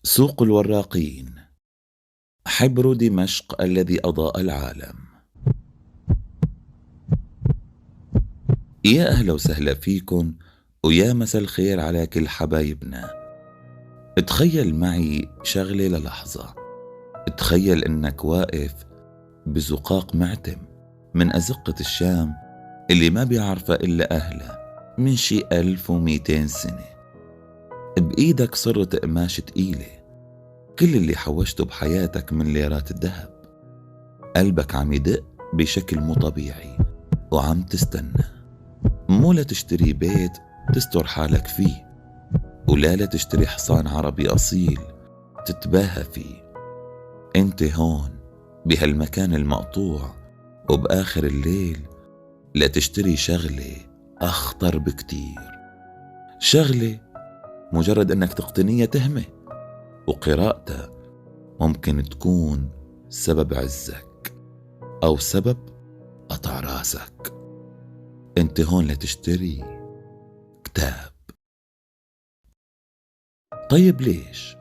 سوق الوراقين، حبر دمشق الذي أضاء العالم. يا أهلا وسهلا فيكن، ويا مسا الخير على كل حبايبنا. تخيل معي شغلة للحظة. تخيل إنك واقف بزقاق معتم من أزقة الشام اللي ما بيعرفها إلا أهلها من شي 1200 سنة. بإيدك صرت قماش تقيلة، كل اللي حوشته بحياتك من ليرات الذهب. قلبك عم يدق بشكل مو طبيعي وعم تستنى، مو لتشتري بيت تستر حالك فيه، ولا لتشتري حصان عربي أصيل تتباهى فيه. انت هون بهالمكان المقطوع، وبآخر الليل لتشتري شغلة أخطر بكتير. شغلة مجرد أنك تقتنيها تهمة، وقراءتها ممكن تكون سبب عزك أو سبب قطع راسك. انت هون لتشتري كتاب. طيب ليش؟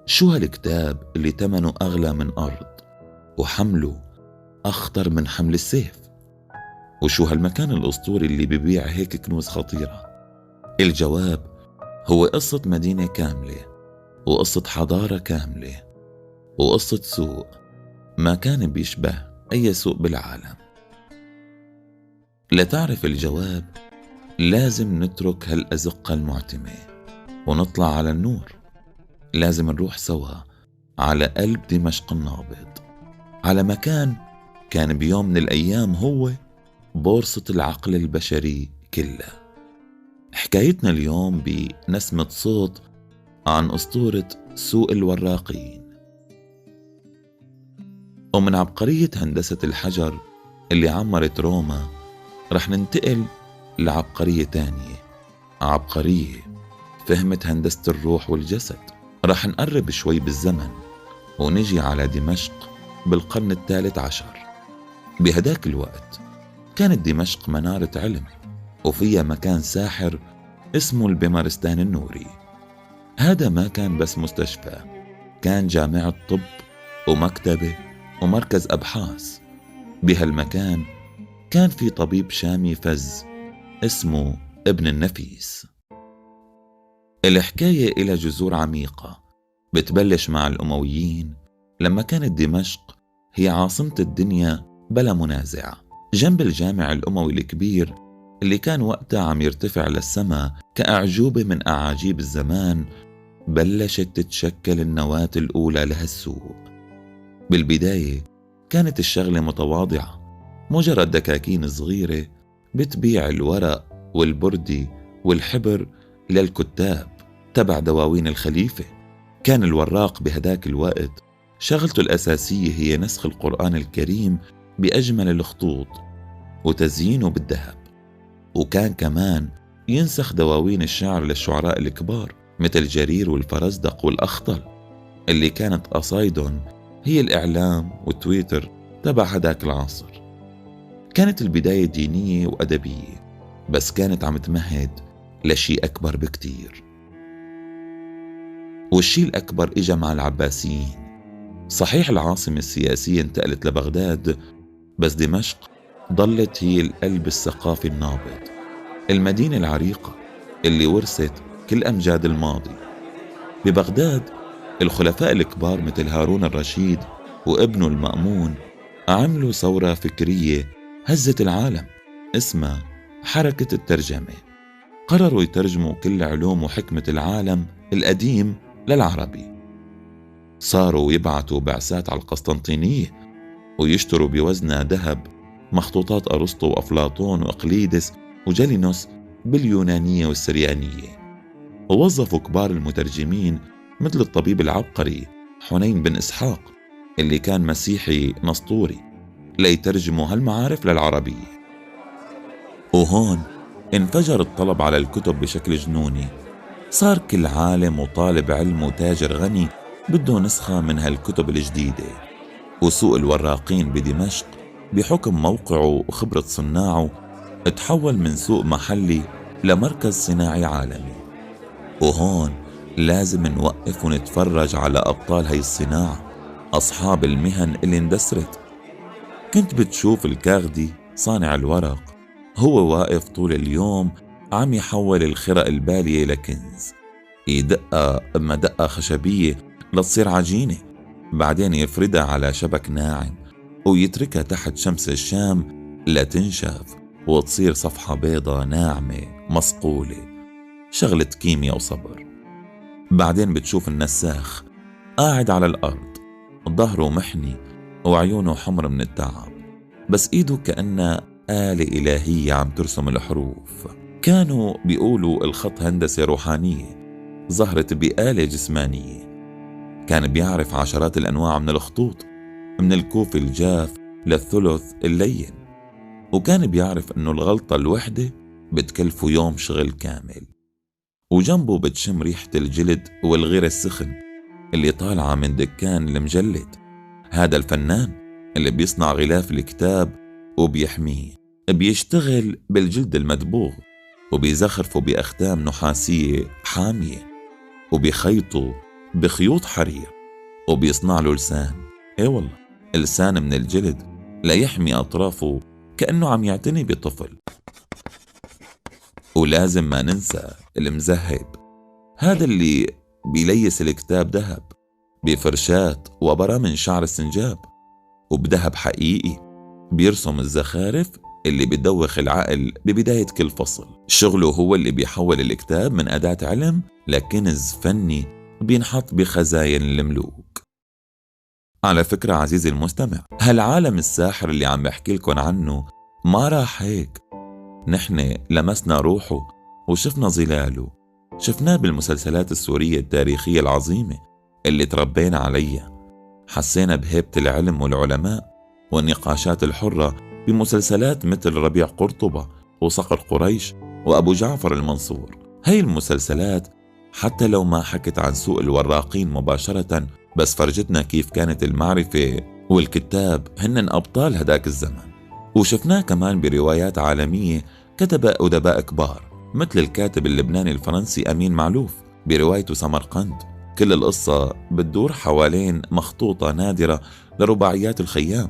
شو هالكتاب اللي تمنه أغلى من أرض وحمله أخطر من حمل السيف؟ وشو هالمكان الأسطوري اللي ببيع هيك كنوز خطيرة؟ الجواب هو قصة مدينة كاملة، وقصة حضارة كاملة، وقصة سوق ما كان بيشبه أي سوق بالعالم. لتعرف الجواب لازم نترك هالأزقة المعتمة ونطلع على النور. لازم نروح سوا على قلب دمشق النابض، على مكان كان بيوم من الأيام هو بورصة العقل البشري كله. حكايتنا اليوم بنسمة صوت عن أسطورة سوق الوراقين، ومن عبقرية هندسة الحجر اللي عمرت روما رح ننتقل لعبقرية تانية، عبقرية فهمت هندسة الروح والجسد. رح نقرب شوي بالزمن ونجي على دمشق بالقرن ال13. بهداك الوقت كانت دمشق منارة علم، وفيها مكان ساحر اسمه البمارستان النوري. هذا ما كان بس مستشفى، كان جامعة طب ومكتبة ومركز أبحاث. بهالمكان كان في طبيب شامي فز اسمه ابن النفيس. الحكاية إلى جذور عميقة بتبلش مع الأمويين، لما كانت دمشق هي عاصمة الدنيا بلا منازع، جنب الجامع الأموي الكبير اللي كان وقتها عم يرتفع للسماء كأعجوبة من أعاجيب الزمان. بلشت تتشكل النواة الأولى لهالسوق. بالبداية كانت الشغلة متواضعة، مجرد دكاكين صغيرة بتبيع الورق والبردي والحبر للكتاب تبع دواوين الخليفة. كان الوراق بهداك الوقت شغلته الأساسية هي نسخ القرآن الكريم بأجمل الخطوط وتزيينه بالذهب، وكان كمان ينسخ دواوين الشعر للشعراء الكبار مثل جرير والفرزدق والأخطل، اللي كانت قصايدهم هي الإعلام والتويتر تبع هداك العصر. كانت البداية دينية وأدبية، بس كانت عم تمهد لشيء أكبر بكتير. والشيء الأكبر إجا مع العباسيين. صحيح العاصمة السياسية انتقلت لبغداد، بس دمشق ظلت هي القلب الثقافي النابض، المدينة العريقة اللي ورثت كل أمجاد الماضي. ببغداد الخلفاء الكبار مثل هارون الرشيد وابنه المأمون عملوا ثورة فكرية هزت العالم اسمها حركة الترجمة. قرروا يترجموا كل علوم وحكمة العالم القديم للعربي. صاروا يبعثوا بعثات على القسطنطينية ويشتروا بوزنها ذهب مخطوطات أرسطو وأفلاطون وأقليدس وجالينوس باليونانية والسريانية. ووظفوا كبار المترجمين مثل الطبيب العبقري حنين بن إسحاق اللي كان مسيحي نسطوري ليترجموا هالمعارف للعربية. وهون انفجر الطلب على الكتب بشكل جنوني. صار كل عالم وطالب علم وتاجر غني بده نسخة من هالكتب الجديدة. وسوق الوراقين بدمشق بحكم موقعه وخبرة صناعه تحول من سوق محلي لمركز صناعي عالمي. وهون لازم نوقف ونتفرج على أبطال هاي الصناعة، أصحاب المهن اللي اندثرت. كنت بتشوف الكاغدي صانع الورق هو واقف طول اليوم عم يحول الخرق البالية لكنز، يدقها اما دقة خشبية لتصير عجينة، بعدين يفردها على شبك ناعم ويتركها تحت شمس الشام لتنشف وتصير صفحة بيضة ناعمة مصقولة. شغلة كيمياء وصبر. بعدين بتشوف النساخ قاعد على الأرض، ظهره محني وعيونه حمر من التعب، بس إيده كأنها آلة إلهية عم ترسم الحروف. كانوا بيقولوا الخط هندسة روحانية ظهرت بآلة جسمانية. كان بيعرف عشرات الأنواع من الخطوط، من الكوف الجاف للثلث اللين، وكان بيعرف إنه الغلطة الوحدة بتكلفه يوم شغل كامل. وجنبه بتشم ريحة الجلد والغير السخن اللي طالعة من دكان المجلد. هذا الفنان اللي بيصنع غلاف الكتاب وبيحميه، بيشتغل بالجلد المدبوغ وبيزخرفه بأختام نحاسية حامية، وبيخيطه بخيوط حرير، وبيصنع له لسان. ايه والله، لسان من الجلد ليحمي أطرافه كأنه عم يعتني بطفل. ولازم ما ننسى المذهب، هذا اللي بيليس الكتاب ذهب بفرشات وبرا من شعر السنجاب، وبذهب حقيقي بيرسم الزخارف اللي بتدوخ العقل ببداية كل فصل. شغله هو اللي بيحول الكتاب من أداة علم لكنز فني بينحط بخزاين الملوك. على فكرة عزيزي المستمع، هالعالم الساحر اللي عم بحكي لكم عنه ما راح هيك. نحن لمسنا روحه وشفنا ظلاله، شفناه بالمسلسلات السورية التاريخية العظيمة اللي تربينا عليها. حسينا بهيبة العلم والعلماء والنقاشات الحرة بمسلسلات مثل ربيع قرطبة وصقر قريش وأبو جعفر المنصور. هاي المسلسلات حتى لو ما حكت عن سوق الوراقين مباشرة، بس فرجتنا كيف كانت المعرفة والكتاب هن أبطال هداك الزمن. وشفناه كمان بروايات عالمية كتب أدباء كبار مثل الكاتب اللبناني الفرنسي أمين معلوف بروايته سمرقند. كل القصة بتدور حوالين مخطوطة نادرة لرباعيات الخيام،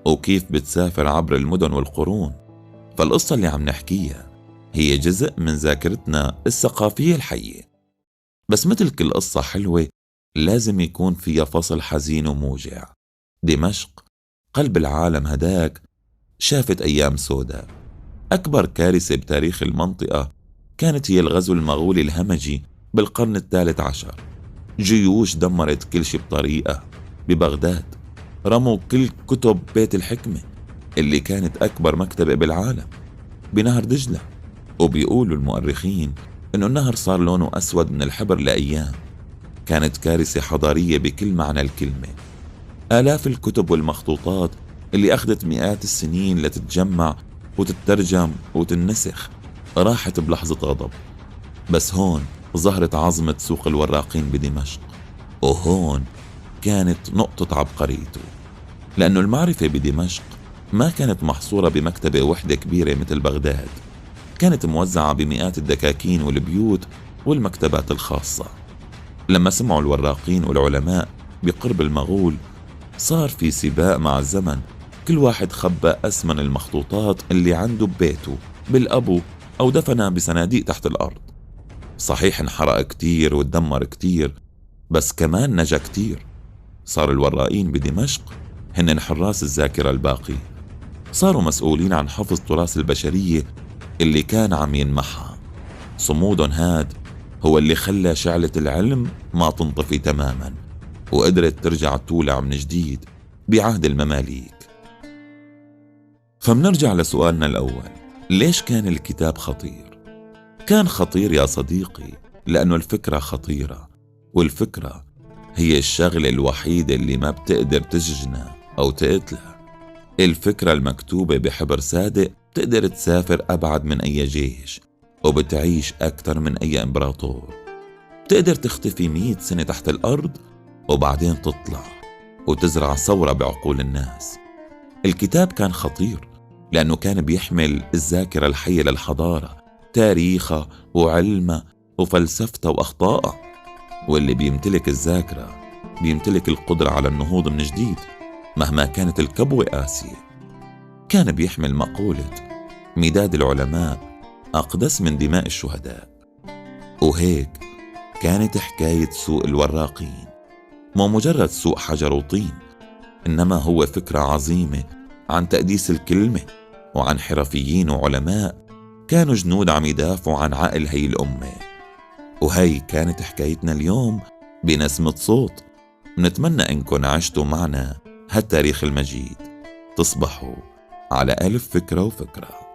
وكيف بتسافر عبر المدن والقرون. فالقصة اللي عم نحكيها هي جزء من ذاكرتنا الثقافية الحية. بس مثل كل قصة حلوة لازم يكون فيها فصل حزين وموجع. دمشق قلب العالم هداك شافت أيام سوداء. أكبر كارثة بتاريخ المنطقة كانت هي الغزو المغولي الهمجي بالقرن الثالث عشر. جيوش دمرت كل شيء بطريقة. ببغداد رموا كل كتب بيت الحكمة اللي كانت أكبر مكتبة بالعالم بنهر دجلة، وبيقولوا المؤرخين إنه النهر صار لونه أسود من الحبر لأيام. كانت كارثة حضارية بكل معنى الكلمة. آلاف الكتب والمخطوطات اللي أخذت مئات السنين لتتجمع وتترجم وتنسخ راحت بلحظة غضب. بس هون ظهرت عظمة سوق الوراقين بدمشق، وهون كانت نقطة عبقريته، لأنه المعرفة بدمشق ما كانت محصورة بمكتبة وحدة كبيرة مثل بغداد، كانت موزعة بمئات الدكاكين والبيوت والمكتبات الخاصة. لما سمعوا الوراقين والعلماء بقرب المغول صار في سباق مع الزمن، كل واحد خبى أثمن المخطوطات اللي عنده ببيته بالأبو أو دفنها بصناديق تحت الأرض. صحيح انحرق كتير وتدمر كتير، بس كمان نجا كتير. صار الوراقين بدمشق هن حراس الذاكرة الباقية، صاروا مسؤولين عن حفظ تراث البشرية اللي كان عم ينمحى. صمودهم هاد هو اللي خلى شعلة العلم ما تنطفي تماما، وقدرت ترجع تولع من جديد بعهد المماليك. فمنرجع لسؤالنا الأول، ليش كان الكتاب خطير؟ كان خطير يا صديقي لأنه الفكرة خطيرة، والفكرة هي الشغلة الوحيدة اللي ما بتقدر تسجنها أو تقتلها. الفكرة المكتوبة بحبر صادق بتقدر تسافر أبعد من أي جيش، وبتعيش أكتر من أي إمبراطور. بتقدر تختفي 100 سنة تحت الأرض وبعدين تطلع وتزرع ثورة بعقول الناس. الكتاب كان خطير لأنه كان بيحمل الذاكرة الحية للحضارة، تاريخها وعلمها وفلسفتها وأخطائها. واللي بيمتلك الذاكرة بيمتلك القدرة على النهوض من جديد مهما كانت الكبوة قاسية. كان بيحمل مقولة مداد العلماء أقدس من دماء الشهداء. وهيك كانت حكاية سوق الوراقين مو مجرد سوق حجر وطين، إنما هو فكرة عظيمة عن تقديس الكلمة وعن حرفيين وعلماء كانوا جنود عم يدافعوا عن عقل هي الأمة. وهي كانت حكايتنا اليوم بنسمة صوت. نتمنى إنكم عشتوا معنا هالتاريخ المجيد. تصبحوا على ألف فكرة وفكرة.